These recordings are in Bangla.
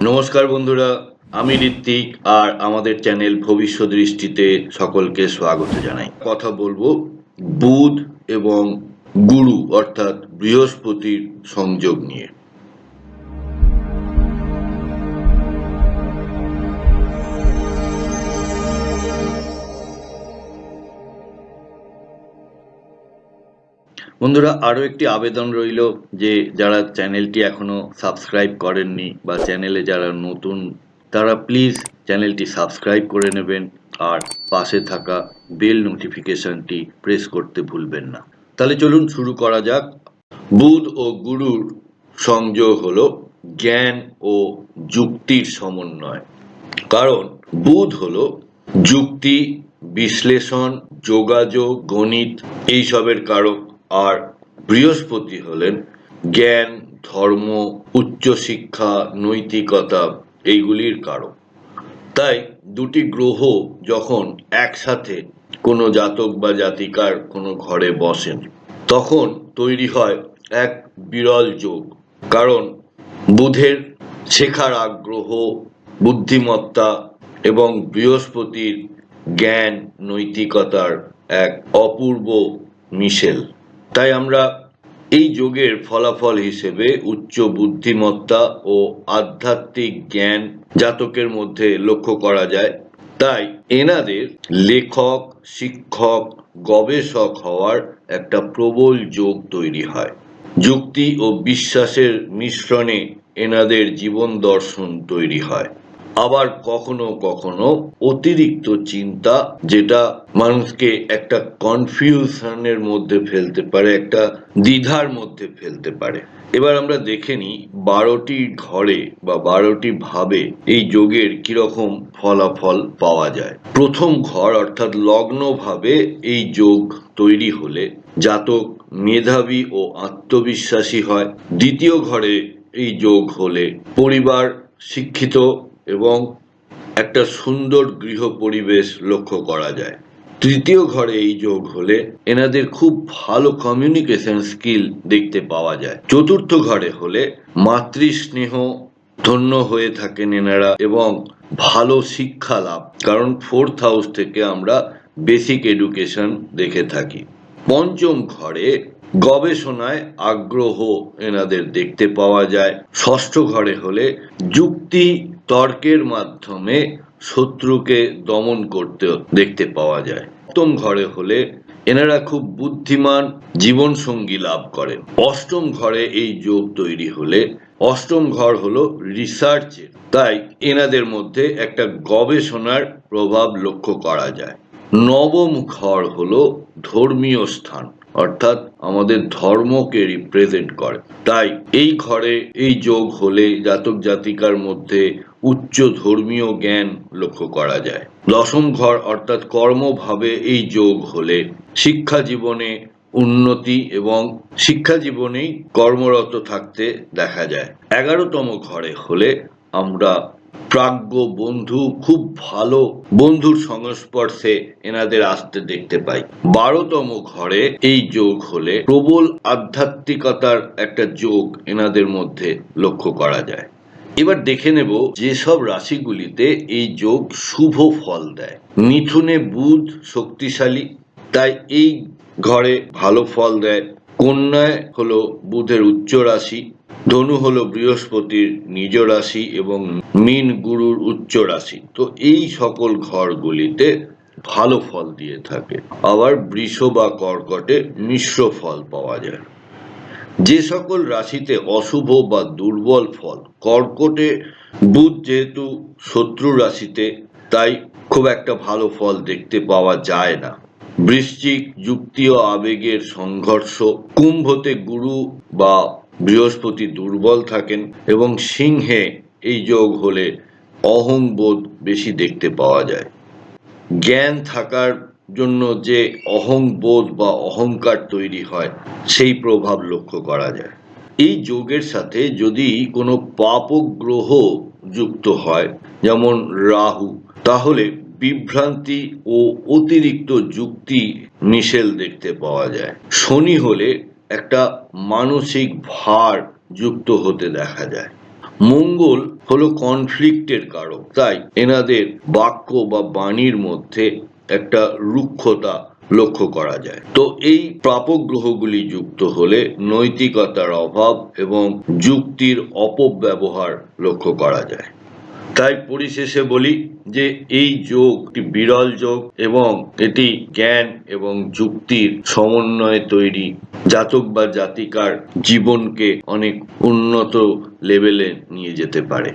নমস্কার বন্ধুরা, আমি ঋত্বিক আর আমাদের চ্যানেল ভবিষ্যৎ দৃষ্টিতে সকলকে স্বাগত জানাই। কথা বলবো বুধ এবং গুরু অর্থাৎ বৃহস্পতির সংযোগ নিয়ে। বন্ধুরা, আরও একটি আবেদন রইল যে যারা চ্যানেলটি এখনো সাবস্ক্রাইব করেননি বা চ্যানেলে যারা নতুন তারা প্লিজ চ্যানেলটি সাবস্ক্রাইব করে নেবেন আর পাশে থাকা বেল নোটিফিকেশনটি প্রেস করতে ভুলবেন না। তাহলে চলুন শুরু করা যাক। বুধ ও গুরুর সংযোগ হলো জ্ঞান ও যুক্তির সমন্বয়। কারণ বুধ হলো যুক্তি, বিশ্লেষণ, যোগাযোগ, গণিত এইসবের কারক, আর বৃহস্পতি হলেন জ্ঞান, ধর্ম, উচ্চশিক্ষা, নৈতিকতা এইগুলির কারক। তাই দুটি গ্রহ যখন একসাথে কোনো জাতক বা জাতিকার কোনো ঘরে বসেন তখন তৈরি হয় এক বিরল যোগ। কারণ বুধের শেখার আগ্রহ, বুদ্ধিমত্তা এবং বৃহস্পতির জ্ঞান, নৈতিকতার এক অপূর্ব মিশেল। তাই আমরা এই যোগের ফলাফল হিসেবে উচ্চ বুদ্ধিমত্তা ও আধ্যাত্মিক জ্ঞান জাতকের মধ্যে লক্ষ্য করা যায়। তাই এনাদের লেখক, শিক্ষক, গবেষক হওয়ার একটা প্রবল যোগ তৈরি হয়। যুক্তি ও বিশ্বাসের মিশ্রণে এনাদের জীবন দর্শন তৈরি হয়। আবার কখনো কখনো অতিরিক্ত চিন্তা, যেটা মানুষকে একটা কনফিউশনের মধ্যে ফেলতে পারে, একটা দ্বিধার মধ্যে ফেলতে পারে। এবার আমরা দেখে নিই 12টি ঘরে বা 12টি ভাবে এই যোগের কিরকম ফলাফল পাওয়া যায়। প্রথম ঘর অর্থাৎ লগ্ন ভাবে এই যোগ তৈরি হলে জাতক মেধাবী ও আত্মবিশ্বাসী হয়। দ্বিতীয় ঘরে এই যোগ হলে পরিবার শিক্ষিত এবং একটা সুন্দর গৃহ পরিবেশ লক্ষ্য করা যায়। তৃতীয় ঘরে এই যোগ হলে এনাদের খুব ভালো কমিউনিকেশন স্কিল দেখতে পাওয়া যায়। চতুর্থ ঘরে হলে মাতৃস্নেহ ধন্য হয়ে থাকেন এনারা এবং ভালো শিক্ষা লাভ, কারণ 4th হাউস থেকে আমরা বেসিক এডুকেশন দেখে থাকি। পঞ্চম ঘরে গবেষণায় আগ্রহ এনাদের দেখতে পাওয়া যায়। ষষ্ঠ ঘরে হলে যুক্তি তর্কের মাধ্যমে শত্রুকে দমন করতে দেখতে পাওয়া যায়। সপ্তম ঘরে হলে এনারা খুব বুদ্ধিমান জীবনসঙ্গী লাভ করেন। অষ্টম ঘরে এই যোগ তৈরি হলে, অষ্টম ঘর হলো রিসার্চের, তাই এনাদের মধ্যে একটা গবেষণার প্রভাব লক্ষ্য করা যায়। নবম ঘর হলো ধর্মীয় স্থান, অর্থাৎ আমাদের ধর্মকে রিপ্রেজেন্ট করে। তাই এই ঘরে এই যোগ হলে জাতক জাতিকার মধ্যে উচ্চ ধর্মীয় জ্ঞান লক্ষ্য করা যায়। দশম ঘর অর্থাৎ কর্মভাবে এই যোগ হলে শিক্ষা জীবনে উন্নতি এবং শিক্ষা জীবনেই কর্মরত থাকতে দেখা যায়। 11তম ঘরে হলে আমরা প্রাজ্ঞ বন্ধু, খুব ভালো বন্ধুর সংস্পর্শে এনাদের আসতে দেখতে পাই। 12তম ঘরে এই যোগ হলে প্রবল আধ্যাত্মিকতার একটা যোগ এনাদের মধ্যে লক্ষ্য করা যায়। এবার দেখে নেব যেসব রাশিগুলিতে এই যোগ শুভ ফল দেয়। মিথুনে বুধ শক্তিশালী, তাই এই ঘরে ভালো ফল দেয়। কন্যায় হলো বুধের উচ্চ রাশি, ধনু হলো বৃহস্পতির নিজ রাশি এবং মীন গুরুর উচ্চ রাশি। তো এই সকল ঘরগুলিতে ভালো ফল দিয়ে থাকে। আবার বৃষ বা কর্কটে মিশ্র ফল পাওয়া যায়। যে সকল রাশিতে অশুভ বা দুর্বল ফল, কর্কটে বুধ যেহেতু শত্রু রাশিতে, তাই খুব একটা ভালো ফল দেখতে পাওয়া যায় না। বৃশ্চিক যুক্তি ও আবেগের সংঘর্ষ, কুম্ভতে গুরু বা বৃহস্পতি দুর্বল থাকেন এবং সিংহে এই যোগ হলে অহংবোধ বেশি দেখতে পাওয়া যায়। জ্ঞান থাকার জন্য যে অহংবোধ বা অহংকার তৈরি হয় সেই প্রভাব লক্ষ্য করা যায়। এই যোগের সাথে যদি কোনো পাপক গ্রহ যুক্ত হয়, যেমন রাহু, তাহলে বিভ্রান্তি ও অতিরিক্ত যুক্তি মিশেল দেখতে পাওয়া যায়। শনি হলে একটা মানসিক ভার যুক্ত হতে দেখা যায়। মঙ্গল হলো কনফ্লিক্টের কারক, তাই এনাদের বাক্য বা বাণীর মধ্যে একটা রুক্ষতা লক্ষ্য করা যায়। তো এই প্রাপক গ্রহগুলি যুক্ত হলে নৈতিকতার অভাব এবং যুক্তির অপব্যবহার লক্ষ্য করা যায়। তাই পরিশেষে বলি যে এই যোগ একটি বিরল যোগ এবং এটি জ্ঞান এবং যুক্তির সমন্বয়ে তৈরি। জাতক বা জাতিকার জীবনকে অনেক উন্নত লেভেলে নিয়ে যেতে পারে।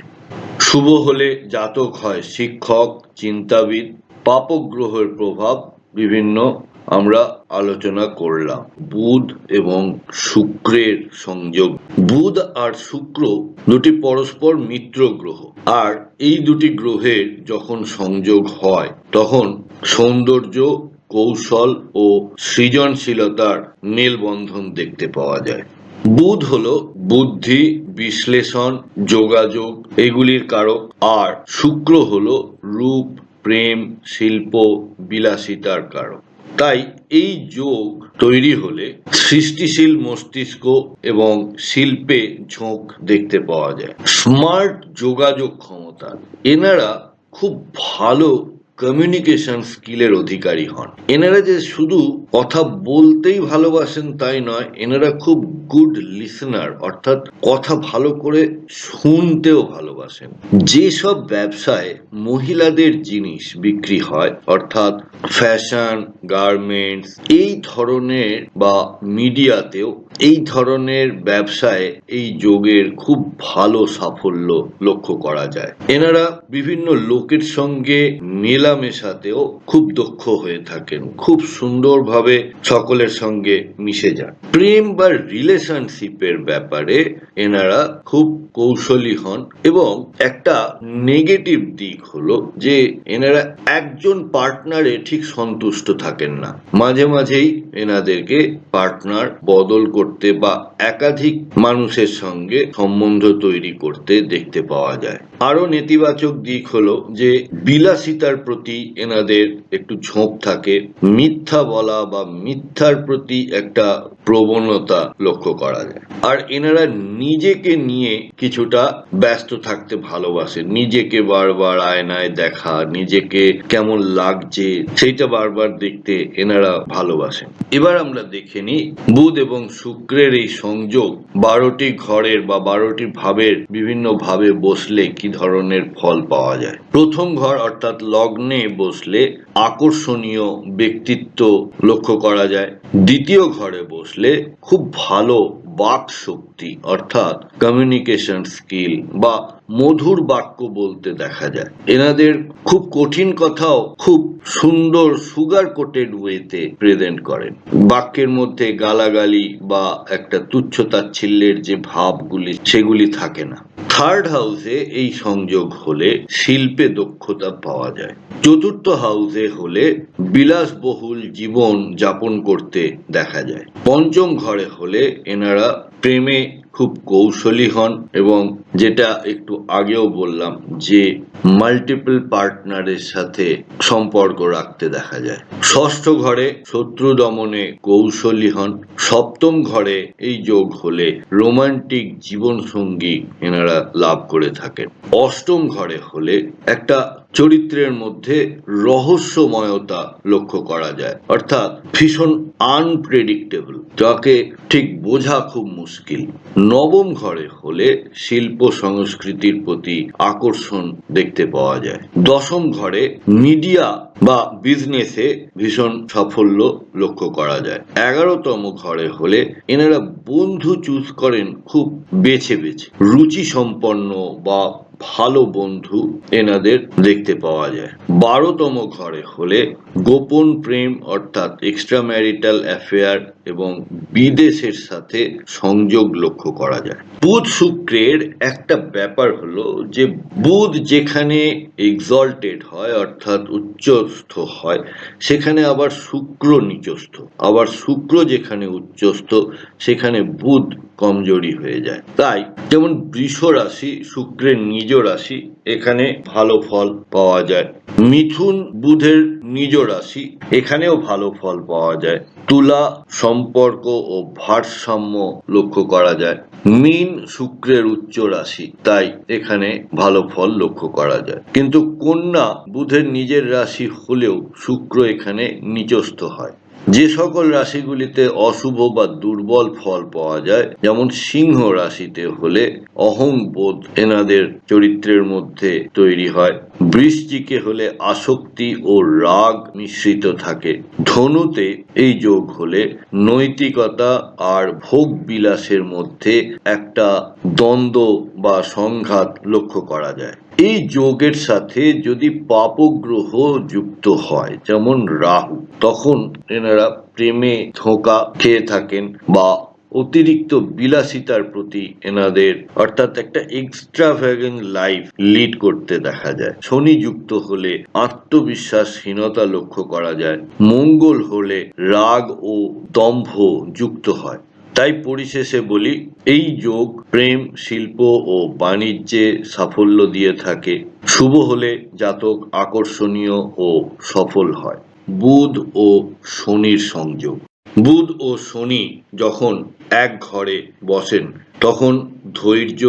শুভ হলে জাতক হয় শিক্ষক, চিন্তাবিদ। পাপক গ্রহের প্রভাব বিভিন্ন আমরা আলোচনা করলাম। বুধ এবং শুক্রের সংযোগ। বুধ আর শুক্র দুটি পরস্পর মিত্র গ্রহ, আর এই দুটি গ্রহের যখন সংযোগ হয় তখন সৌন্দর্য, কৌশল ও সৃজনশীলতার মেলবন্ধন দেখতে পাওয়া যায়। বুধ হলো বুদ্ধি, বিশ্লেষণ, যোগাযোগ এগুলির কারক, আর শুক্র হলো রূপ, প্রেম, শিল্প, বিলাসিতার কারক। তাই এই যোগ তৈরি হলে সৃষ্টিশীল মস্তিষ্ক এবং শিল্পে ঝোঁক দেখতে পাওয়া যায়। স্মার্ট যোগাযোগ ক্ষমতা, এনারা খুব ভালো কমিউনিকেশন স্কিলের অধিকারী হন। এনারা যে শুধু কথা বলতেই ভালোবাসেন তাই নয়, এনারা খুব গুড লিসনার, অর্থাৎ কথা ভালো করে শুনতেও ভালোবাসেন। যেসব ব্যবসায় মহিলাদের জিনিস বিক্রি হয়, অর্থাৎ ফ্যাশন, গার্মেন্টস এই ধরনের বা মিডিয়াতেও এই ধরনের ব্যবসায় এই যোগের খুব ভালো সাফল্য লক্ষ্য করা যায়। এনারা বিভিন্ন লোকের সঙ্গে মেলামেশাতেও খুব দক্ষ হয়ে থাকেন, খুব সুন্দরভাবে সকলের সঙ্গে মিশে যান। প্রেম বা রিলেশনশিপের ব্যাপারে এনারা খুব কৌশলী হন, এবং একটা নেগেটিভ দিক হলো যে এনারা একজন পার্টনারে ঠিক সন্তুষ্ট থাকেন না, মাঝে মাঝেই এনাদেরকে পার্টনার বদল করতে বা একাধিক মানুষের সঙ্গে সম্বন্ধ তৈরি করতে দেখতে পাওয়া যায়। আরো নেতিবাচক দিক হলো যে বিলাসিতার প্রতি এনাদের একটু ঝোঁক থাকে, মিথ্যা বলা বা মিথ্যার প্রতি একটা প্রবণতা লক্ষ্য করা যায়। আর এনারা নিজেকে নিয়ে কিছুটা ব্যস্ত থাকতে ভালোবাসেন, নিজেকে বারবার আয়নায় দেখা, নিজেকে কেমন লাগছে সেইটা বারবার দেখতে এনারা ভালোবাসেন। এবার আমরা দেখে নিই বুধ এবং শুক্রের এই সংযোগ 12টি ঘরের বা 12টি ভাবের বিভিন্ন ভাবে বসলে কি ধরনের ফল পাওয়া যায়। প্রথম ঘর অর্থাৎ লগ্নে বসলে আকর্ষণীয় ব্যক্তিত্ব লক্ষ্য করা যায়। দ্বিতীয় ঘরে বসলে খুব ভালো বাক শক্তি অর্থাৎ কমিউনিকেশন স্কিল বা মধুর বাক্য বলতে দেখা যায়। এনাদের খুব কঠিন কথাও খুব সুন্দর সুগার কোটেড ওয়েতে প্রেজেন্ট করেন। বাক্যের মধ্যে গালাগালি বা একটা তুচ্ছ তাচ্ছিল্যের যে ভাবগুলি সেগুলি থাকে না। থার্ড হাউসে এই সংযোগ হলে শিল্পে দক্ষতা পাওয়া যায়। চতুর্থ হাউসে হলে বিলাসবহুল জীবন যাপন করতে দেখা যায়। পঞ্চম ঘরে হলে এনারা প্রেমে খুব কৌশলী হন, এবং যেটা একটু আগেও বললাম যে মাল্টিপল পার্টনারের সাথে সম্পর্ক রাখতে দেখা যায়। ষষ্ঠ ঘরে শত্রু দমনে কৌশলী হন। সপ্তম ঘরে এই যোগ হলে রোমান্টিক জীবন সঙ্গী এনারা লাভ করে থাকেন। অষ্টম ঘরে হলে একটা চরিত্রের মধ্যে রহস্যময়তা লক্ষ্য করা যায়, অর্থাৎ ভীষণ আনপ্রেডিক্টেবল, যাকে ঠিক বোঝা খুব মুশকিল। নবম ঘরে হলে শিল্প সংস্কৃতির প্রতি আকর্ষণ দেখতে পাওয়া যায়। দশম ঘরে মিডিয়া বা বিজনেসে ভীষণ সাফল্য লক্ষ্য করা যায়। 11তম ঘরে হলে এনারা বন্ধু চুজ করেন খুব বেছে বেছে, রুচি সম্পন্ন বা ভালো বন্ধু এনাদের দেখতে পাওয়া যায়। 12তম ঘরে হলে গোপন প্রেম অর্থাৎ এক্সট্রা ম্যারিটাল অ্যাফেয়ার এবং বিদেশের সাথে সংযোগ লক্ষ্য করা যায়। বুধ শুক্রের একটা ব্যাপার হলো যে বুধ যেখানে এক্সল্টেড হয় অর্থাৎ উচ্চস্থ হয়, সেখানে আবার শুক্র নিচস্থ, আবার শুক্র যেখানে উচ্চস্থ সেখানে বুধ কমজোরি হয়ে যায়। তাই যেমন বৃষ রাশি শুক্রের নিজ রাশি, এখানে ভালো ফল পাওয়া যায়। মিথুন বুধের নিজ রাশি, এখানেও ভালো ফল পাওয়া যায়। তুলা সম্পর্ক ও ভারসাম্য লক্ষ্য করা যায়। মীন শুক্রের উচ্চ রাশি, তাই এখানে ভালো ফল লক্ষ্য করা যায়। কিন্তু কন্যা বুধের নিজের রাশি হলেও শুক্র এখানে নিচস্থ হয়। যে সকল রাশিগুলিতে অশুভ বা দুর্বল ফল পাওয়া যায়, যেমন সিংহ রাশিতে হলে অহংবোধ এনাদের চরিত্রের মধ্যে তৈরি হয়। বৃশ্চিকে হলে আসক্তি ও রাগ মিশ্রিত থাকে। ধনুতে এই যোগ হলে নৈতিকতা আর ভোগ বিলাসের মধ্যে একটা দ্বন্দ্ব বা সংঘাত লক্ষ্য করা যায়। এই যোগের সাথে যদি পাপগ্রহ যুক্ত হয়, যেমন রাহু, তখন এনারা প্রেমে ধোঁকা খেয়ে থাকেন বা অতিরিক্ত বিলাসিতার প্রতি এনাদের অর্থাৎ একটা এক্সট্রাভ্যাগেন্ট লাইফ লিড করতে দেখা যায়। শনি যুক্ত হলে আত্মবিশ্বাসহীনতা লক্ষ্য করা যায়। মঙ্গল হলে রাগ ও দম্ভ যুক্ত হয়। তাই পরিশেষে বলি, এই যোগ প্রেম, শিল্প ও বাণিজ্যে সাফল্য দিয়ে থাকে। শুভ হলে জাতক আকর্ষণীয় ও সফল হয়। বুধ ও শনির সংযোগ। বুধ ও শনি যখন এক ঘরে বসেন, তখন ধৈর্য,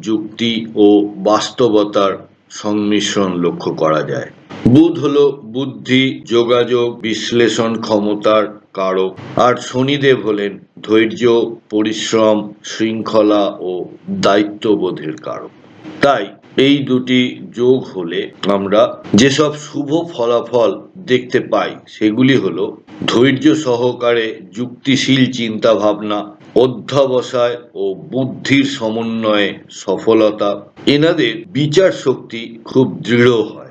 যুক্তি ও বাস্তবতার সংমিশ্রণ লক্ষ্য করা যায়। বুধ হলো বুদ্ধি, যোগাযোগ, বিশ্লেষণ ক্ষমতার কারক, আর শনিদেব হলেন ধৈর্য, পরিশ্রম, শৃঙ্খলা ও দায়িত্ববোধের কারক। তাই এই দুটি যোগ হলে আমরা যেসব শুভ ফলাফল দেখতে পাই, সেগুলি হলো ধৈর্য সহকারে যুক্তিশীল চিন্তা ভাবনা, অধ্যবসায় ও বুদ্ধির সমন্বয়ে সফলতা। এনাদের বিচার শক্তি খুব দৃঢ় হয়।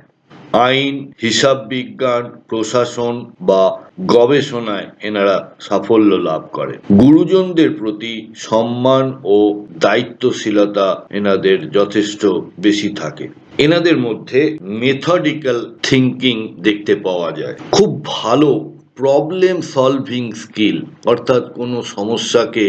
আইন, হিসাব বিজ্ঞান, প্রশাসন বা গবেষণায় এনারা সাফল্য লাভ করেন। গুরুজনদের প্রতি সম্মান ও দায়িত্বশীলতা এনাদের যথেষ্ট বেশি থাকে। এনাদের মধ্যে মেথডিক্যাল থিঙ্কিং দেখতে পাওয়া যায়। খুব ভালো প্রবলেম সলভিং স্কিল, অর্থাৎ কোনো সমস্যাকে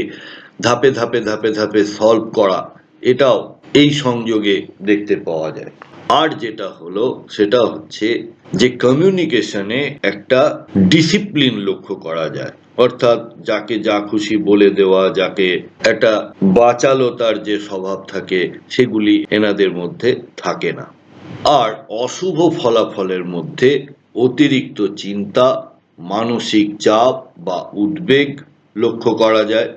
ধাপে ধাপে ধাপে ধাপে সলভ করা, এটাও এই সংযোগে দেখতে পাওয়া যায়। আর যেটা হলো সেটা হচ্ছে যে কমিউনিকেশনে একটা ডিসিপ্লিন লক্ষ্য করা যায়, অর্থাৎ যাকে যা খুশি বলে দেওয়া, যাকে একটা বাচালতার যে স্বভাব থাকে, সেগুলি এনাদের মধ্যে থাকে না। আর অশুভ ফলাফলের মধ্যে অতিরিক্ত চিন্তা, মানসিক চাপ বা উদ্বেগ লক্ষ্য করা যায়।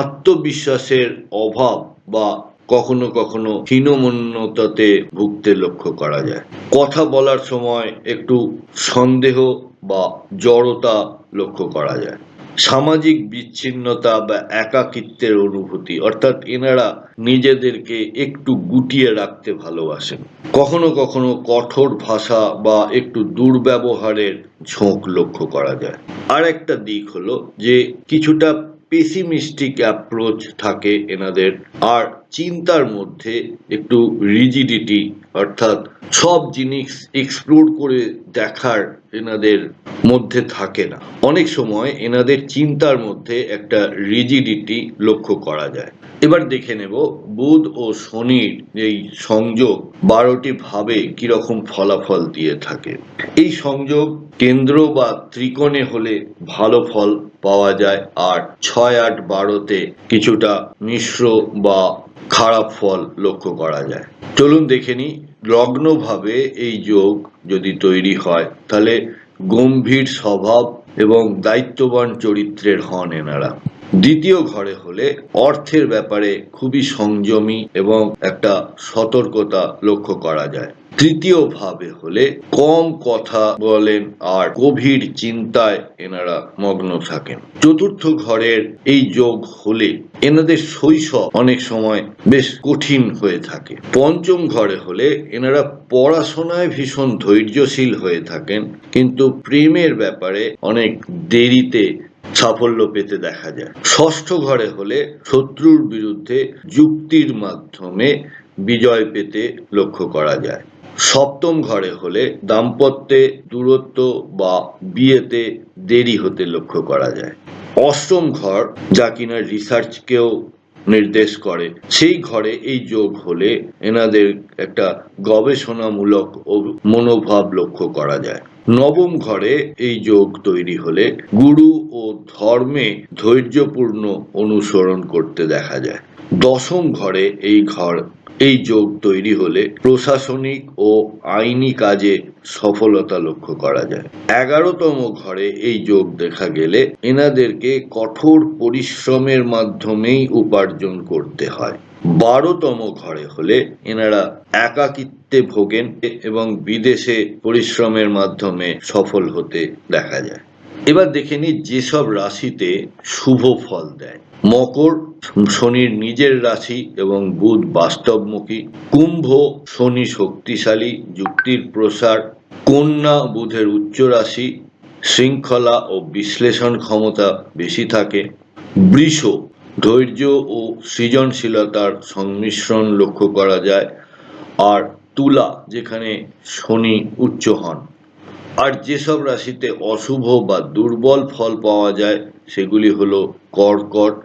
আত্মবিশ্বাসের অভাব বা কখনো কখনো হীনমন্যতাতে ভুগতে লক্ষ্য করা যায়। কথা বলার সময় একটু সন্দেহ বা জড়তা লক্ষ্য করা যায়। সামাজিক বিচ্ছিন্নতা বা একাকিত্বের অনুভূতি, অর্থাৎ এনারা নিজেদেরকে একটু গুটিয়ে রাখতে ভালোবাসেন। কখনো কখনো কঠোর ভাষা বা একটু দুর্ব্যবহারের ঝোঁক লক্ষ্য করা যায়। আর একটা দিক হলো যে কিছুটা পেসিমিস্টিক অ্যাপ্রোচ থাকে এনাদের, আর চিন্তার মধ্যে একটু রিজিডিটি, অর্থাৎ সব জিনিস এক্সপ্লোর করে দেখার এনাদের মধ্যে থাকে না। অনেক সময় এনাদের চিন্তার মধ্যে একটা রিজিডিটি লক্ষ্য করা যায়। এবার দেখে নেব বুধ ও শনির এই সংযোগ 12টি ভাবে কিরকম ফলাফল দিয়ে থাকে। এই সংযোগ কেন্দ্র বা ত্রিকোণে হলে ভালো ফল পাওয়া যায়, আর 6, 8, 12তে কিছুটা মিশ্র বা খারাপ ফল লক্ষ্য করা যায়। চলুন দেখে নিই, লগ্নভাবে এই যোগ যদি তৈরি হয়, তাহলে গম্ভীর স্বভাব এবং দায়িত্ববান চরিত্রের হন এনারা। দ্বিতীয় ঘরে হলে অর্থের ব্যাপারে খুবই সংযমী এবং একটা সতর্কতা লক্ষ্য করা যায়। তৃতীয় ভাবে হলে কম কথা বলেন আর গভীর চিন্তায় এনারা মগ্ন থাকেন। চতুর্থ ঘরের এই যোগ হলে এনাদের শৈশব অনেক সময় বেশ কঠিন হয়ে থাকে। পঞ্চম ঘরে হলে এনারা পড়াশোনায় ভীষণ ধৈর্যশীল হয়ে থাকেন, কিন্তু প্রেমের ব্যাপারে অনেক দেরিতে সাফল্য পেতে দেখা যায়। ষষ্ঠ ঘরে হলে শত্রুর বিরুদ্ধে যুক্তির মাধ্যমে বিজয় পেতে লক্ষ্য করা যায়। সপ্তম ঘরে হলে দাম্পত্যে দূরত্ব বা বিয়েতে দেরি হতে লক্ষ্য করা যায়। অষ্টম ঘর, যা কিনা রিসার্চকেও নির্দেশ করে। সেই ঘরে এই যোগ হলে এনাদের একটা গবেষণামূলক মনোভাব লক্ষ্য করা যায়। নবম ঘরে এই যোগ তৈরি হলে গুরু ও ধর্মে ধৈর্যপূর্ণ অনুসরণ করতে দেখা যায়। দশম ঘরে এই যোগ তৈরি হলে প্রশাসনিক ও আইনি কাজে সফলতা লক্ষ্য করা যায়। 11তম ঘরে এই যোগ দেখা গেলে এনাদেরকে কঠোর পরিশ্রমের মাধ্যমেই উপার্জন করতে হয়। 12তম ঘরে হলে এনারা একাকিত্বে ভোগেন এবং বিদেশে পরিশ্রমের মাধ্যমে সফল হতে দেখা যায়। এবার দেখে নিই যেসব রাশিতে শুভ ফল দেয়। মকর শনির নিজের রাশি এবং বুধ বাস্তবমুখী। কুম্ভ শনি শক্তিশালী, যুক্তির প্রসার। কন্যা বুধের উচ্চ রাশি, শৃঙ্খলা ও বিশ্লেষণ ক্ষমতা বেশি থাকে। বৃষ ধৈর্য ও সৃজনশীলতার সংমিশ্রণ লক্ষ্য করা যায়। আর তুলা যেখানে শনি উচ্চ হন। আর যেসব রাশিতে অশুভ বা দুর্বল ফল পাওয়া যায় সেগুলি হলো কর্কট,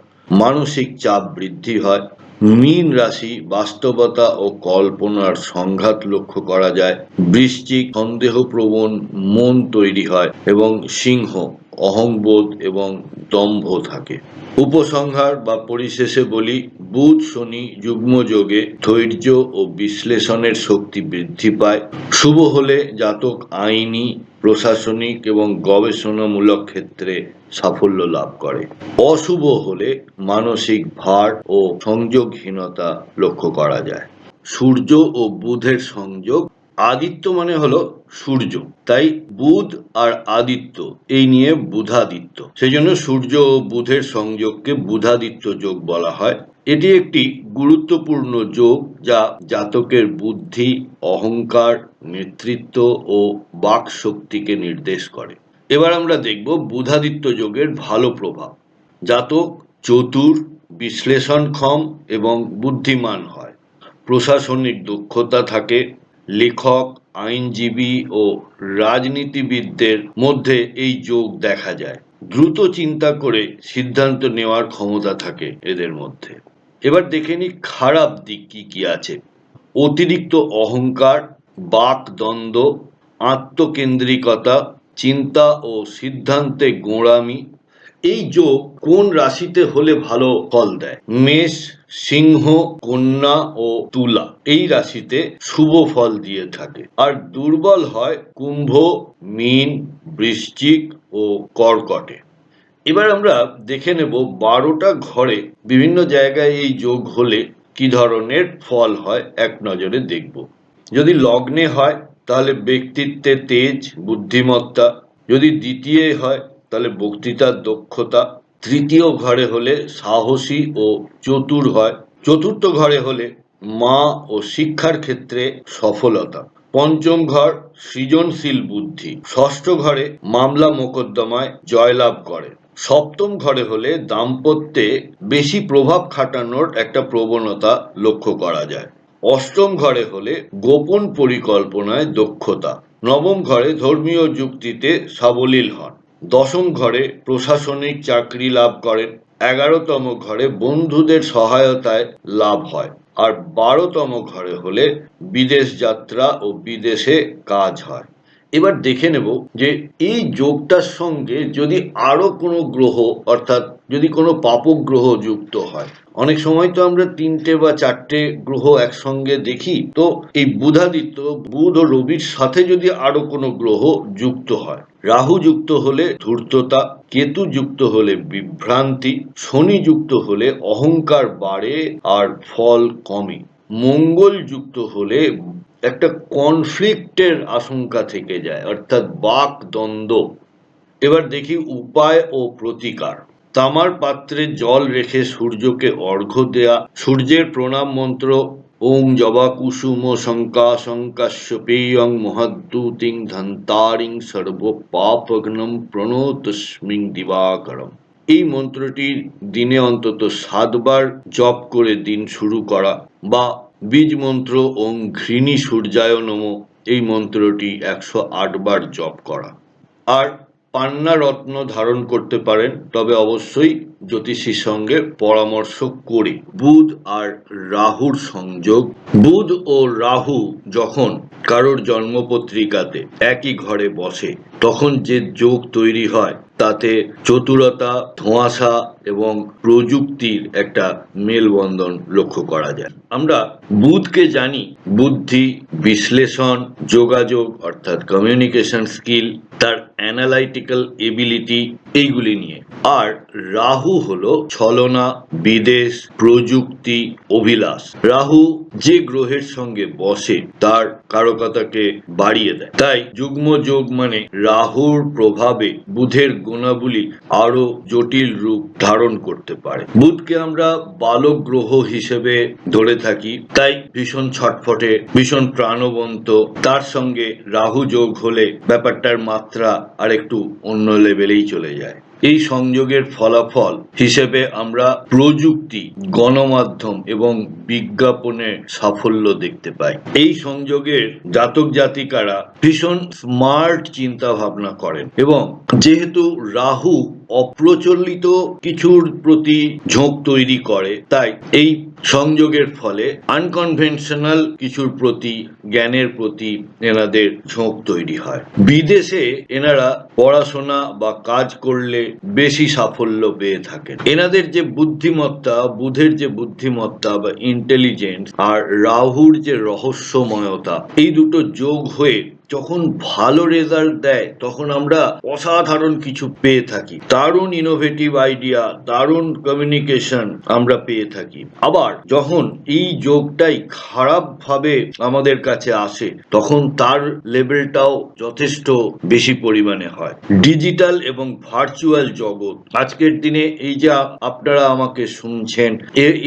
মানসিক চাপ বৃদ্ধি হয়। মীন রাশি বাস্তবতা ও কল্পনার সংঘাত লক্ষ্য করা যায়। বৃশ্চিক সন্দেহপ্রবণ মন তৈরি হয় এবং সিংহ অহংবোধ এবং দম্ভ থাকে। উপসংহার বা পরিশেষে বলি, বুধ শনি যুগ্মযোগে ধৈর্য ও বিশ্লেষণের শক্তি বৃদ্ধি পায়। শুভ হলে জাতক আইনি, প্রশাসনিক এবং গবেষণামূলক ক্ষেত্রে সাফল্য লাভ করে। অশুভ হলে মানসিক ভার ও সংযোগহীনতা লক্ষ্য করা যায়। সূর্য ও বুধের সংযোগ। আদিত্য মানে হলো সূর্য, তাই বুধ আর আদিত্য এই নিয়ে বুধাদিত্য, সেই জন্য সূর্য ও বুধের সংযোগকে বুধাদিত্য যোগ বলা হয়। এটি একটি গুরুত্বপূর্ণ যোগ যা জাতকের বুদ্ধি, অহংকার, নেতৃত্ব ও বাক শক্তিকে নির্দেশ করে। এবার আমরা দেখব বুধাদিত্য যোগের ভালো প্রভাব। জাতক চতুর, বিশ্লেষণক্ষম এবং বুদ্ধিমান হয়। প্রশাসনিক দক্ষতা থাকে। লেখক, আইনজীবী ও রাজনীতিবিদদের মধ্যে এই যোগ দেখা যায়। দ্রুত চিন্তা করে সিদ্ধান্ত নেওয়ার ক্ষমতা থাকে এদের মধ্যে। এবার দেখে নিই খারাপ দিক কি কি আছে। অতিরিক্ত অহংকার, বাকদ্বন্দ্ব, আত্মকেন্দ্রিকতা, চিন্তা ও সিদ্ধান্তে গোঁড়ামি। এই যোগ কোন রাশিতে হলে ভালো ফল দেয়? মেষ, সিংহ, কন্যা ও তুলা এই রাশিতে শুভ ফল দিয়ে থাকে। আর দুর্বল হয় কুম্ভ, মীন, বৃশ্চিক ও কর্কটে। এবার আমরা দেখে নেব 12টা ঘরে বিভিন্ন জায়গায় এই যোগ হলে কি ধরনের ফল হয় এক নজরে দেখব। যদি লগ্নে হয় তাহলে ব্যক্তিত্বে তেজ, বুদ্ধিমত্তা। যদি দ্বিতীয় হয় তাহলে বক্তৃতার দক্ষতা। তৃতীয় ঘরে হলে সাহসী ও চতুর হয়। চতুর্থ ঘরে হলে মা ও শিক্ষার ক্ষেত্রে সফলতা। পঞ্চম ঘর সৃজনশীল বুদ্ধি। ষষ্ঠ ঘরে মামলা মোকদ্দমায় জয়লাভ করে। সপ্তম ঘরে হলে দাম্পত্যে বেশি প্রভাব খাটানোর একটা প্রবণতা লক্ষ্য করা যায়। অষ্টম ঘরে হলে গোপন পরিকল্পনায় দক্ষতা। নবম ঘরে ধর্মীয় যুক্তিতে সাবলীল হন। দশম ঘরে প্রশাসনিক চাকরি লাভ করেন। 11তম ঘরে বন্ধুদের সহায়তায় লাভ হয়। আর 12তম ঘরে হলে বিদেশ যাত্রা ও বিদেশে কাজ হয়। এবার দেখে নেব যে এই যোগটার সঙ্গে যদি আরো কোনো গ্রহ, অর্থাৎ যদি কোনো পাপক গ্রহ যুক্ত হয়। অনেক সময় তো আমরা 3টে বা 4টে গ্রহ একসঙ্গে দেখি, তো এই বুধাদিত্য বুধ ও রবির সাথে যদি আরো কোনো গ্রহ যুক্ত হয়, রাহু যুক্ত হলে ধূর্ততা, কেতু যুক্ত হলে বিভ্রান্তি, শনি যুক্ত হলে অহংকার বাড়ে আর ফল কমে, মঙ্গল যুক্ত হলে একটা কনফ্লিক্টের আশঙ্কা থেকে যায়, অর্থাৎ বাক দ্বন্দ্ব। এবার দেখি উপায় ও প্রতিকার। তামার পাত্রে জল রেখে সূর্যকে অর্ঘ্য দেয়া, সূর্যের প্রণাম মন্ত্র ওম জবা কুসুম শঙ্কাশ্যপেয়ং মহদ্দূতিং ধন্তারিং সর্ব পাপগ্নম প্রণতস্মিং দিবাকরম। এই মন্ত্রটি দিনে অন্তত 7 বার জপ করে দিন শুরু করা, বা বীজ মন্ত্র ওম ঘৃণী সূর্যায় নমঃ এই মন্ত্রটি 108 বার জপ করা। আর পান্না রত্ন ধারণ করতে পারেন, তবে অবশ্যই জ্যোতিষীর সঙ্গে পরামর্শ করে। বুধ আর রাহুর সংযোগ। বুধ ও রাহু যখন কারোর জন্মপত্রিকাতে একই ঘরে বসে তখন যে যোগ তৈরি হয় তাতে চতুরতা, ধোঁয়াশা এবং প্রযুক্তির একটা মেলবন্ধন লক্ষ্য করা যায়। আমরা বুধকে জানি বুদ্ধি, বিশ্লেষণ, যোগাযোগ অর্থাৎ কমিউনিকেশন স্কিল, তার অ্যানালাইটিক্যাল এবিলিটি, এইগুলি নিয়ে। আর রাহু হলো ছলনা, বিদেশ, প্রযুক্তি, অভিলাষ। রাহু যে গ্রহের সঙ্গে বসে তার কারকতাকে বাড়িয়ে দেয়। তাই যুগ্ম যোগ মানে রাহুর প্রভাবে বুধের গুণাবলী আরো জটিল রূপ ধারণ করতে পারে। বুধকে আমরা বালক গ্রহ হিসেবে ধরে থাকি, তাই ভীষণ ছটফটে, ভীষণ প্রাণবন্ত। তার সঙ্গে রাহু যোগ হলে ব্যাপারটার মাত্রা আরেকটু অন্য লেভেলেই চলে যায়। এই সংযোগের ফলাফল হিসেবে আমরা প্রযুক্তি, গণমাধ্যম এবং বিজ্ঞাপনের সাফল্য দেখতে পাই। এই সংযোগের জাতক জাতিকারা ভীষণ স্মার্ট চিন্তা ভাবনা করেন এবং যেহেতু রাহু অপ্রচলিত কিছুর প্রতি ঝোঁক তৈরি করে, তাই এই সংযোগের ফলে আনকনভেনশনাল কিছুর প্রতি, জ্ঞানের প্রতি এনাদের ঝোঁক তৈরি হয়। বিদেশে এনারা পড়াশোনা বা কাজ করলে বেশি সাফল্য পেয়ে থাকেন। এনাদের যে বুদ্ধিমত্তা, বুধের যে বুদ্ধিমত্তা বা ইন্টেলিজেন্স আর রাহুর যে রহস্যময়তা, এই দুটো যোগ হয়ে যখন ভালো রেজাল্ট দেয় তখন আমরা অসাধারণ কিছু পেয়ে থাকি। দারুণ ইনোভেটিভ আইডিয়া, দারুণ কমিউনিকেশন আমরা পেয়ে থাকি। আবার যখন এই যোগটাই খারাপ ভাবে আমাদের কাছে আসে তখন তার লেভেলটাও যথেষ্ট বেশি পরিমাণে হয়। ডিজিটাল এবং ভার্চুয়াল জগৎ, আজকের দিনে এই যে আপনারা আমাকে শুনছেন,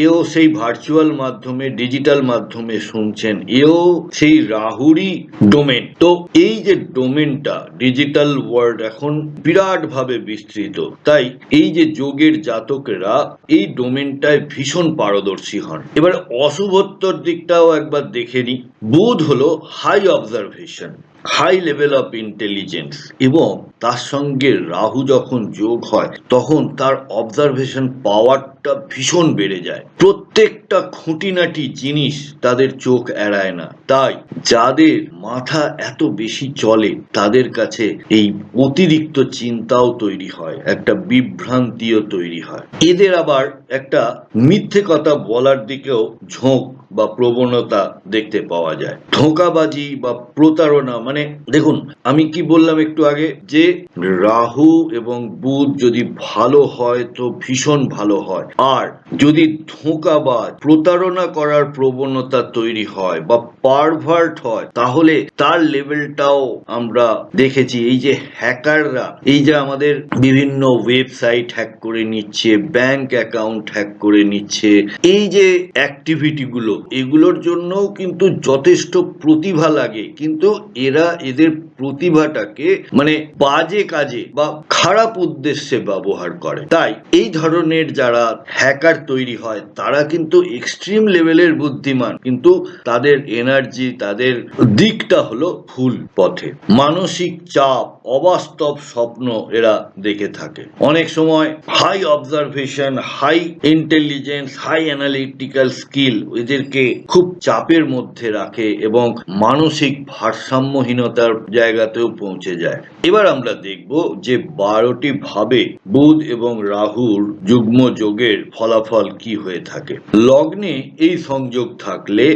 এও সেই ভার্চুয়াল মাধ্যমে, ডিজিটাল মাধ্যমে শুনছেন, এও সেই রাহুরই ডোমেন। তো এই যে ডোমেনটা, ডিজিটাল ওয়ার্ল্ড এখন বিরাট ভাবে বিস্তৃত, তাই এই যে যোগের জাতকেরা এই ডোমেনটায় ভীষণ পারদর্শী হন। এবার অশুভত্বর দিকটাও একবার দেখে নিই। বুধ হলো high observation, high level of intelligence, এবং তার সঙ্গে রাহু যখন যোগ হয় তখন তার অবজারভেশন পাওয়ারটা ভীষণ বেড়ে যায়। প্রত্যেকটা খুঁটিনাটি জিনিস তাদের চোখ এড়ায় না। তাই যাদের মাথা এত বেশি চলে তাদের কাছে এই অতিরিক্ত চিন্তাও তৈরি হয়, একটা বিভ্রান্তিও তৈরি হয়। এদের আবার একটা মিথ্যে কথা বলার দিকেও ঝোঁক বা প্রবণতা দেখতে পাওয়া যায়। ধোঁকাবাজি বা প্রতারণা, মানে দেখুন আমি কি বললাম একটু আগে, যে রাহু এবং বুধ যদি ভালো হয় তো ভীষণ ভালো হয়, আর যদি ধোঁকাবাজ, প্রতারণা করার প্রবণতা তৈরি হয় বা পারভার্ট হয় তাহলে তার লেভেলটাও আমরা দেখেছি। এই যে হ্যাকাররা, এই যে আমাদের বিভিন্ন ওয়েবসাইট হ্যাক করে নিচ্ছে, ব্যাংক অ্যাকাউন্ট হ্যাক করে নিচ্ছে, এই যে অ্যাক্টিভিটি গুলো, এগুলোর জন্যও কিন্তু যথেষ্ট প্রতিভা লাগে, কিন্তু এরা এদের প্রতিভাটাকে মানে বাজে কাজে বা খারাপ উদ্দেশ্যে ব্যবহার করে। তাই এই ধরনের যারা হ্যাকার তৈরি হয় তারা কিন্তু এক্সট্রিম লেভেলের বুদ্ধিমান, কিন্তু তাদের এনার্জি, তাদের দিকটা হলো ভুল পথে। মানসিক চাপ, অবাস্তব স্বপ্ন এরা দেখে থাকে। অনেক সময় high observation, high intelligence, high analytical skill এদেরকে খুব চাপের মধ্যে রাখে এবং মানসিক ভারসাম্যহীনতার জায়গাতেও পৌঁছে যায়। এবার আমরা দেখব যে 12টি ভাবে বুধ এবং রাহুর যুগ্ম যোগের ফলাফল কি হয়ে থাকে। লগ্নে এই সংযোগ থাকলে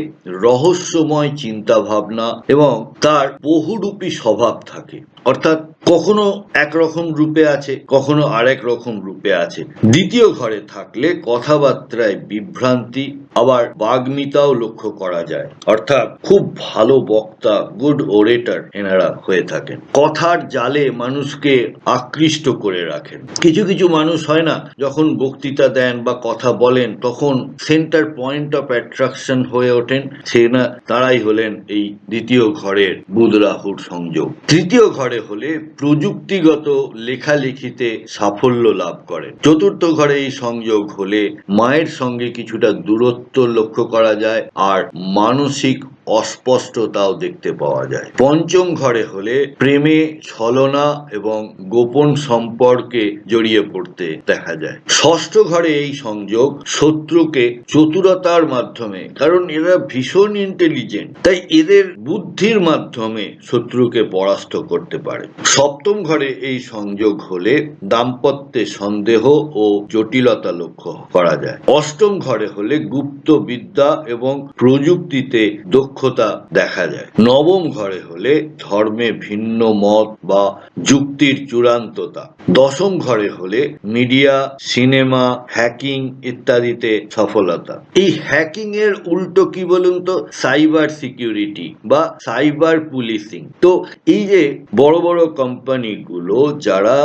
রহস্যময় চিন্তা ভাবনা এবং তার বহুরূপী স্বভাব থাকে, অর্থাৎ কখনো একরকম রূপে আছে, কখনো আরেক রকম রূপে আছে। দ্বিতীয় ঘরে থাকলে কথাবার্তায় বিভ্রান্তি, আবার বাগ্মিতাও লক্ষ্য করা যায়, অর্থাৎ খুব ভালো বক্তা, গুড ওরেটর এনারা হয়ে থাকেন। কথার জালে মানুষকে আকৃষ্ট করে রাখেন। কিছু কিছু মানুষ হয় না, যখন বক্তৃতা দেন বা কথা বলেন তখন সেন্টার পয়েন্ট অফ অ্যাট্রাকশন হয়ে ওঠেন, সে না তারাই হলেন এই দ্বিতীয় ঘরের বুধ রাহুর সংযোগ। তৃতীয় ঘরে হলে প্রযুক্তিগত লেখালেখিতে সাফল্য লাভ করেন। চতুর্থ ঘরে এই সংযোগ হলে মায়ের সঙ্গে কিছুটা দূরত্ব লক্ষ্য করা যায় আর মানসিক অস্পষ্টতাও দেখতে পাওয়া যায়। পঞ্চম ঘরে হলে প্রেমে ছলনা এবং গোপন সম্পর্কে জড়িয়ে পড়তে দেখা যায়। ষষ্ঠ ঘরে এই সংযোগ শত্রুকে চতুরতার মাধ্যমে, কারণ এরা ভীষণ ইন্টেলিজেন্ট, তাই এদের বুদ্ধির মাধ্যমে শত্রুকে পরাস্ত করতে পারে। সপ্তম ঘরে এই সংযোগ হলে দাম্পত্যে সন্দেহ ও জটিলতা লক্ষ্য করা যায়। অষ্টম ঘরে হলে গুপ্ত বিদ্যা এবং প্রযুক্তিতে দক্ষতা দেখা যায়। নবম ঘরে হলে ধর্মে ভিন্ন মত বা যুক্তির চূড়ান্ততা। দশম ঘরে হলে মিডিয়া, সিনেমা, হ্যাকিং ইত্যাদিতে সফলতা। এই হ্যাকিং এর উল্টো কি বলুন তো? সাইবার সিকিউরিটি বা সাইবার পুলিশিং। তো এই যে বড় বড় কোম্পানিগুলো যারা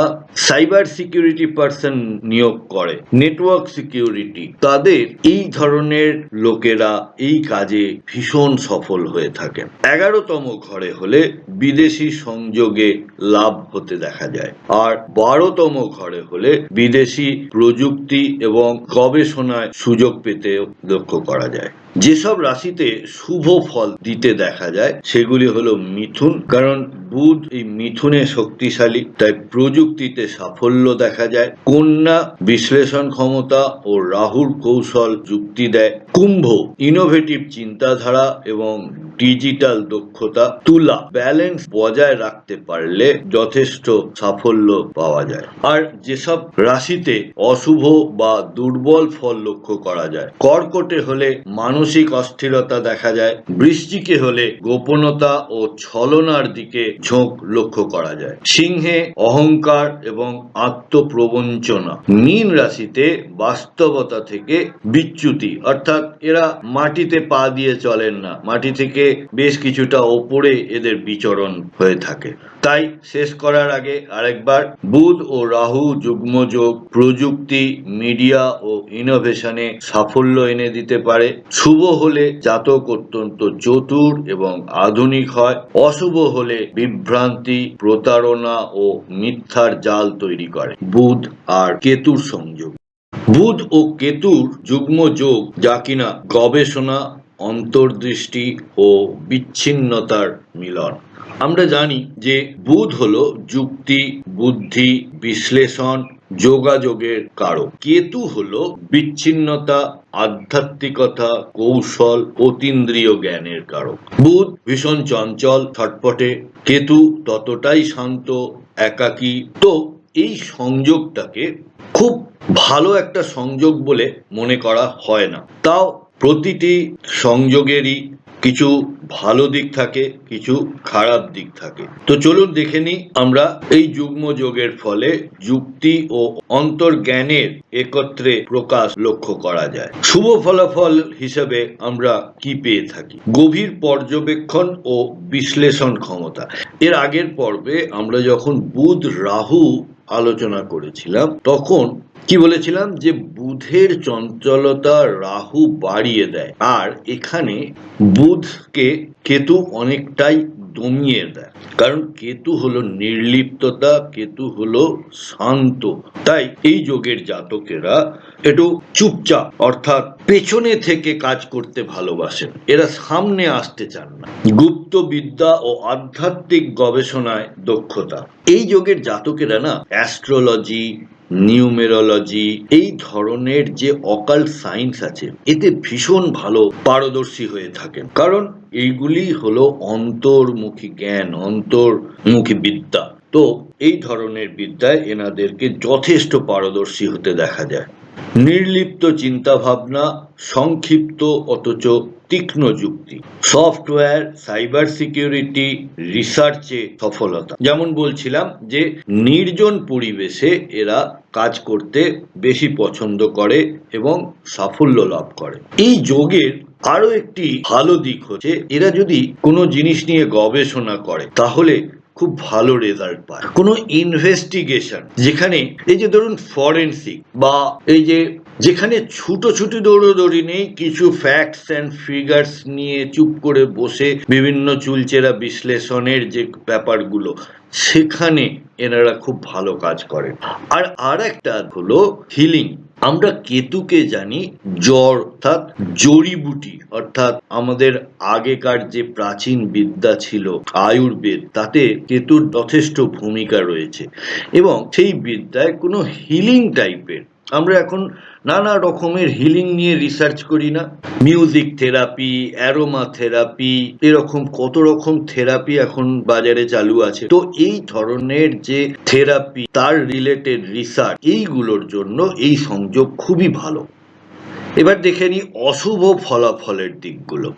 সাইবার সিকিউরিটি পার্সন নিয়োগ করে, নেটওয়ার্ক সিকিউরিটি, তাদের এই ধরনের লোকেরা এই কাজে ভীষণ সফল হয়ে থাকেন। 11তম ঘরে হলে বিদেশি সংযোগে লাভ হতে দেখা যায়। আর 12তম ঘরে হলে বিদেশি প্রযুক্তি এবং গবেষণায় সুযোগ পেতেও লক্ষ্য করা যায়। যেসব রাশিতে শুভ ফল দিতে দেখা যায় সেগুলি হলো মিথুন, কারণ বুধ এই মিথুনে শক্তিশালী, তাই প্রযুক্তিতে সাফল্য দেখা যায়। কন্যা বিশ্লেষণ ক্ষমতা ও রাহুর কৌশল যুক্তি দেয়। কুম্ভ ইনোভেটিভ চিন্তাধারা এবং ডিজিটাল দক্ষতা। তুলা ব্যালেন্স বজায় রাখতে পারলে যথেষ্ট সাফল্য পাওয়া যায়। আর যেসব রাশিতে অশুভ বা দুর্বল ফল লক্ষ্য করা যায়, কর্কটে হলে মানসিক অস্থিরতা দেখা যায়। বৃশ্চিকে হলে গোপনতা ও ছলনার দিকে ঝোঁক লক্ষ্য করা যায়। সিংহে অহংকার এবং আত্মপ্রবঞ্চনা। মীন রাশিতে বাস্তবতা থেকে বিচ্যুতি, অর্থাৎ এরা মাটিতে পা দিয়ে চলেন না, মাটি থেকে বেশ কিছুটা ওপরে এদের বিচরণ হয়ে থাকে। তাই শেষ করার আগে আরেকবার, বুধ ও রাহু যুগ্মযোগ প্রযুক্তি, মিডিয়া ও ইনোভেশনে সাফল্য এনে দিতে পারে। শুভ হলে জাতক অত্যন্ত চতুর এবং আধুনিক হয়, অশুভ হলে বিভ্রান্তি, প্রতারণা ও মিথ্যার জাল তৈরি করে। বুধ আর কেতুর সংযোগ। বুধ ও কেতুর যুগ্ম যোগ, যা কিনা গবেষণা, অন্তর্দৃষ্টি ও বিচ্ছিন্নতার মিলন। আমরা জানি যে বুধ হলো যুক্তি, বুদ্ধি, বিশ্লেষণ, যোগাযোগের কারক। কেতু হলো বিচ্ছিন্নতা, আধ্যাত্মিকতা, কৌশল, অতীন্দ্রিয় জ্ঞানের কারক। বুধ ভীষণ চঞ্চল, ছটপটে, কেতু ততটাই শান্ত, একাকী। তো এই সংযোগটাকে খুব ভালো একটা সংযোগ বলে মনে করা হয় না। তাও প্রতিটি সংযোগেরই কিছু ভালো দিক থাকে, কিছু খারাপ দিক থাকে। তো চলুন দেখে নিই আমরা এই যুগ্ম যোগের ফলে যুক্তি ও অন্তর্জ্ঞানের একত্রে প্রকাশ লক্ষ্য করা যায়। শুভ ফলাফল হিসেবে আমরা কি পেয়ে থাকি? গভীর পর্যবেক্ষণ ও বিশ্লেষণ ক্ষমতা। এর আগের পর্বে আমরা যখন বুধ রাহু আলোচনা করেছিলাম তখন কি বলেছিলাম যে বুধের চঞ্চলতা রাহু বাড়িয়ে দেয়, আর এখানে বুধকে কেতু অনেকটাই দমিয়ে দেয়, কারণ কেতু হলো নির্লিপ্ততা, কেতু হলো শান্ত। তাই এই যোগের জাতকেরা একটু চুপচাপ, অর্থাৎ পেছনে থেকে কাজ করতে ভালোবাসেন, এরা সামনে আসতে চান না। গুপ্ত বিদ্যা ও আধ্যাত্মিক গবেষণায় দক্ষতা। এই যোগের জাতকেরা না অ্যাস্ট্রোলজি, নিউমেরোলজি, এই ধরনের যে অকাল্ট সায়েন্স আছে এতে ভীষণ ভালো পারদর্শী হয়ে থাকেন, কারণ এইগুলি হলো অন্তর্মুখী জ্ঞান, অন্তর্মুখী বিদ্যা। তো এই ধরনের বিদ্যায় এনাদেরকে যথেষ্ট পারদর্শী হতে দেখা যায়। নির্লিপ্ত চিন্তাভাবনা, সংক্ষিপ্ত অথচ তীক্ষ্ণ যুক্তি, সফটওয়্যার, সাইবার সিকিউরিটি, রিসার্চে সফলতা। যেমন বলছিলাম যে নির্জন পরিবেশে এরা কাজ করতে বেশি পছন্দ করে এবং সাফল্য লাভ করে। এই যোগের আরো একটি ভালো দিক হচ্ছে এরা যদি কোনো জিনিস নিয়ে গবেষণা করে তাহলে খুব ভালো রেজাল্ট পায়। কোনো ইনভেস্টিগেশন, যেখানে এই যে ধরুন ফরেনসিক বা এই যে যেখানে ছুটোছুটি দৌড়োদৌড়ি নেই, কিছু ফ্যাক্টস অ্যান্ড ফিগার্স নিয়ে চুপ করে বসে বিভিন্ন চুলচেরা বিশ্লেষণের যে ব্যাপারগুলো সেখানে এনারা খুব ভালো কাজ করেন। আর একটা হলো হিলিং। আমরা কেতুকে জানি জড় অর্থাৎ জড়িবুটি, অর্থাৎ আমাদের আগেকার যে প্রাচীন বিদ্যা ছিল আয়ুর্বেদ, তাতে কেতুর যথেষ্ট ভূমিকা রয়েছে এবং সেই বিদ্যায় কোনো হিলিং টাইপের আমরা এখন নানা রকমের হিলিং নিয়ে রিসার্চ করি না? মিউজিক থেরাপি, অ্যারোমা থেরাপি, এরকম কত রকম থেরাপি এখন বাজারে চালু আছে। তো এই ধরনের যে থেরাপি, তার রিলেটেড রিসার্চ, এইগুলোর জন্য এই সংযোগ খুবই ভালো। এবার দেখে নিই অশুভ ফলাফলের দিকগুলো।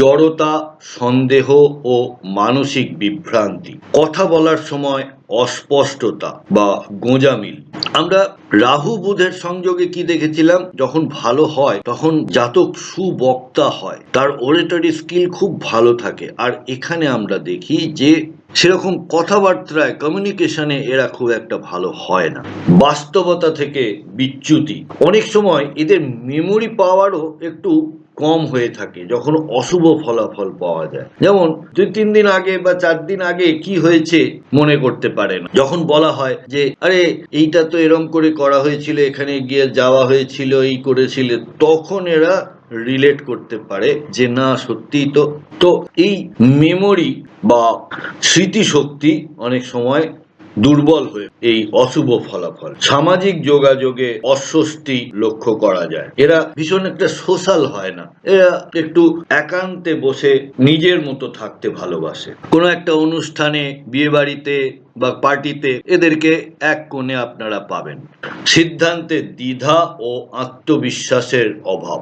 জড়তা, সন্দেহ ও মানসিক বিভ্রান্তি, কথা বলার সময় অস্পষ্টতা বা গোঁজামিল। আমরা রাহু বুধের সংযোগে কি দেখেছিলাম? যখন ভালো হয় তখন জাতক সুবক্তা হয়, তার ওরেটরি স্কিল খুব ভালো থাকে। আর এখানে আমরা দেখি যে সেরকম কথাবার্তায়, কমিউনিকেশনে এরা খুব একটা ভালো হয় না। বাস্তবতা থেকে বিচ্যুতি, অনেক সময় এদের মেমোরি পাওয়ারও একটু কম হয়ে থাকে যখন অশুভ ফলাফল পাওয়া যায়। যেমন 2-3 দিন আগে বা 4 দিন আগে কি হয়েছে মনে করতে পারে না। যখন বলা হয় যে আরে এইটা তো এরম করে করা হয়েছিল, এখানে গিয়ে যাওয়া হয়েছিল, এই করেছিল, তখন এরা রিলেট করতে পারে যে না সত্যিই তো। তো এই মেমোরি বা স্মৃতিশক্তি অনেক সময় দুর্বল হয়ে এই অশুভ ফলাফল। সামাজিক যোগাযোগে অস্বস্তি লক্ষ্য করা যায়। এরা ভীষণ একটা সোশ্যাল হয় না, এরা একটু একান্তে বসে নিজের মতো থাকতে ভালোবাসে। কোনো একটা অনুষ্ঠানে, বিয়ে বাড়িতে বা পার্টিতে এদেরকে এক কোণে আপনারা পাবেন। সিদ্ধান্তে দ্বিধা ও আত্মবিশ্বাসের অভাব।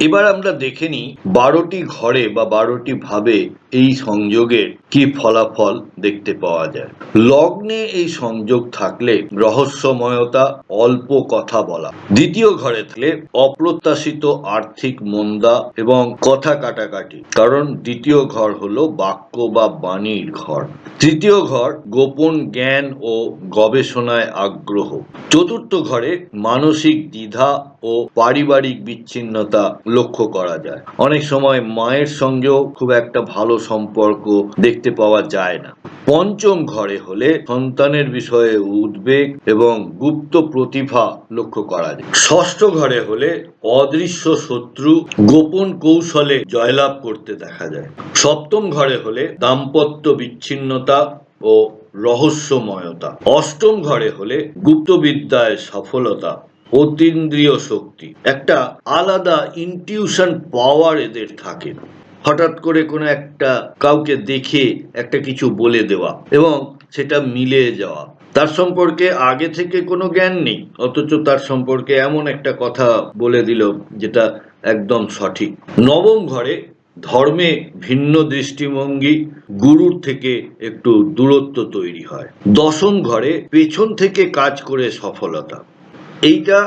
এবার আমরা দেখে নিই 12টি ঘরে বা 12টি ভাবে এই সংযোগের কি ফলাফল দেখতে পাওয়া যায়। লগ্নে এই সংযোগ থাকলে রহস্যময়তা, অল্প কথা বলা। দ্বিতীয় ঘরে থাকলে অপ্রত্যাশিত আর্থিক মন্দা এবং কথা কাটাকাটি, কারণ দ্বিতীয় ঘর হলো বাক্য বা বাণীর ঘর। তৃতীয় ঘর গোপন জ্ঞান ও গবেষণায় আগ্রহ। চতুর্থ ঘরে মানসিক দ্বিধা ও পারিবারিক বিচ্ছিন্নতা লক্ষ্য করা যায়। অনেক সময় মায়ের সঙ্গেও খুব একটা ভালো সম্পর্ক দেখতে পাওয়া যায় না। পঞ্চম ঘরে হলে সন্তানের বিষয়ে উদ্বেগ এবং গুপ্ত প্রতিভা লক্ষ্য করা যায়। ষষ্ঠ ঘরে হলে অদৃশ্য শত্রু গোপন কৌশলে জয়লাভ করতে দেখা যায়। সপ্তম ঘরে হলে দাম্পত্য বিচ্ছিন্নতা ও রহস্যময়তা। অষ্টম ঘরে হলে গুপ্তবিদ্যায় সফলতা, অতীন্দ্রিয় শক্তি, একটা আলাদা ইনটিউশন পাওয়ার এদের থাকে। হঠাৎ করে কোনো একটা কাউকে দেখে একটা কিছু বলে দেওয়া এবং সেটা মিলে যাওয়া। তার সম্পর্কে আগে থেকে কোনো জ্ঞান নেই, অথচ তার সম্পর্কে এমন একটা কথা বলে দিল যেটা একদম সঠিক। নবম ঘরে ধর্মে ভিন্ন দৃষ্টিভঙ্গি, গুরুর থেকে একটু দূরত্ব তৈরি হয়। দশম ঘরে পেছন থেকে কাজ করে সফলতা। এইটা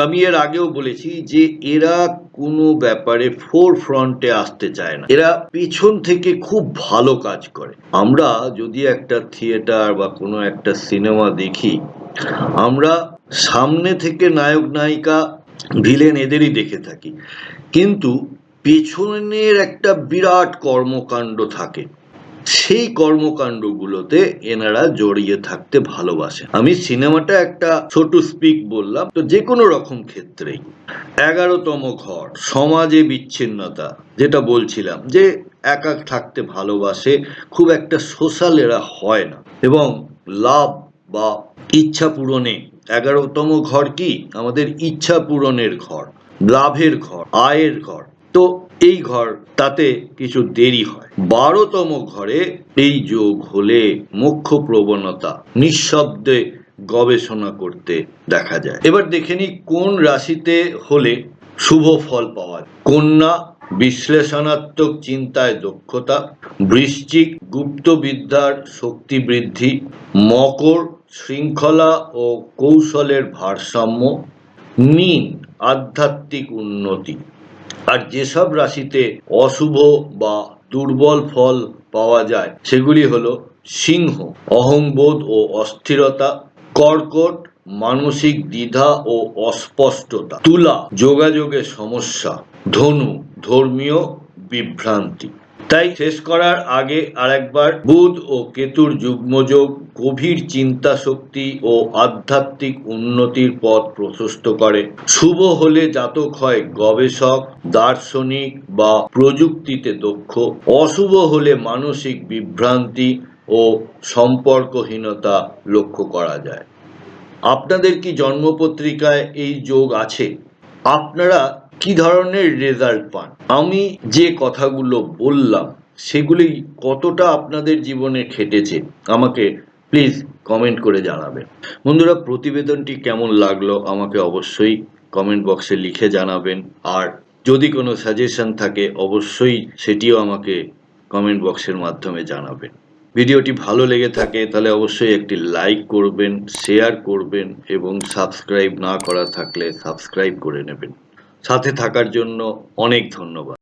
আমি এর আগেও বলেছি যে এরা কোনো ব্যাপারে ফোর ফ্রন্টে আসতে চায় না, এরা পিছন থেকে খুব ভালো কাজ করে। আমরা যদি একটা থিয়েটার বা কোনো একটা সিনেমা দেখি, আমরা সামনে থেকে নায়ক নায়িকা ভিলেন এদেরই দেখে থাকি, কিন্তু পেছনের একটা বিরাট কর্মকাণ্ড থাকে। সেই কর্মকাণ্ডগুলোতে এনারা জড়িয়ে থাকতে ভালোবাসে। আমি সিনেমাটা একটা ছোট স্পিক বললাম, তো যে কোনো রকম ক্ষেত্রেই। 11তম ঘর সমাজে বিচ্ছিন্নতা, যেটা বলছিলাম যে একা থাকতে ভালোবাসে, খুব একটা সোশ্যাল এরা হয় না। এবং লাভ বা ইচ্ছা পূরণে 11তম ঘর কি আমাদের ইচ্ছা পূরণের ঘর, লাভের ঘর, আয়ের ঘর। তো এই ঘর তাতে কিছু দেরি হয়। 12তম ঘরে এই যোগ হলে মোক্ষ প্রবণতা, নিঃশব্দে গবেষণা করতে দেখা যায়। এবার দেখে নি কোন রাশিতে হলে শুভ ফল পাওয়া যায়। কন্যা বিশ্লেষণাত্মক চিন্তায় দক্ষতা, বৃশ্চিক গুপ্তবিদ্যার শক্তি বৃদ্ধি, মকর শৃঙ্খলা ও কৌশলের ভারসাম্য, মীন আধ্যাত্মিক উন্নতি। আর যেসব রাশিতে অশুভ বা দুর্বল ফল পাওয়া যায় সেগুলি হলো সিংহ অহংবোধ ও অস্থিরতা, কর্কট মানসিক দ্বিধা ও অস্পষ্টতা, তুলা যোগাযোগের সমস্যা, ধনু ধর্মীয় বিভ্রান্তি। তাই শেষ করার আগে আরেকবার বুধ ও কেতুর যুগ্মযোগ গভীর চিন্তা শক্তি ও আধ্যাত্মিক উন্নতির পথ প্রশস্ত করে। শুভ হলে জাতক হয় গবেষক, দার্শনিক বা প্রযুক্তিতে দক্ষ। অশুভ হলে মানসিক বিভ্রান্তি ও সম্পর্কহীনতা লক্ষ্য করা যায়। আপনাদের কি জন্মপত্রিকায় এই যোগ আছে? আপনারা কি ধরনের রেজাল্ট পান? আমি যে কথাগুলো বললাম সেগুলি কতটা আপনাদের জীবনে খেটেছে আমাকে প্লিজ কমেন্ট করে জানাবেন। বন্ধুরা, প্রতিবেদনটি কেমন লাগলো আমাকে অবশ্যই কমেন্ট বক্সে লিখে জানাবেন। আর যদি কোনো সাজেশন থাকে অবশ্যই সেটিও আমাকে কমেন্ট বক্সের মাধ্যমে জানাবেন। ভিডিওটি ভালো লেগে থাকে তাহলে অবশ্যই একটি লাইক করবেন, শেয়ার করবেন এবং সাবস্ক্রাইব না করা থাকলে সাবস্ক্রাইব করে নেবেন। সাথে থাকার জন্য অনেক ধন্যবাদ।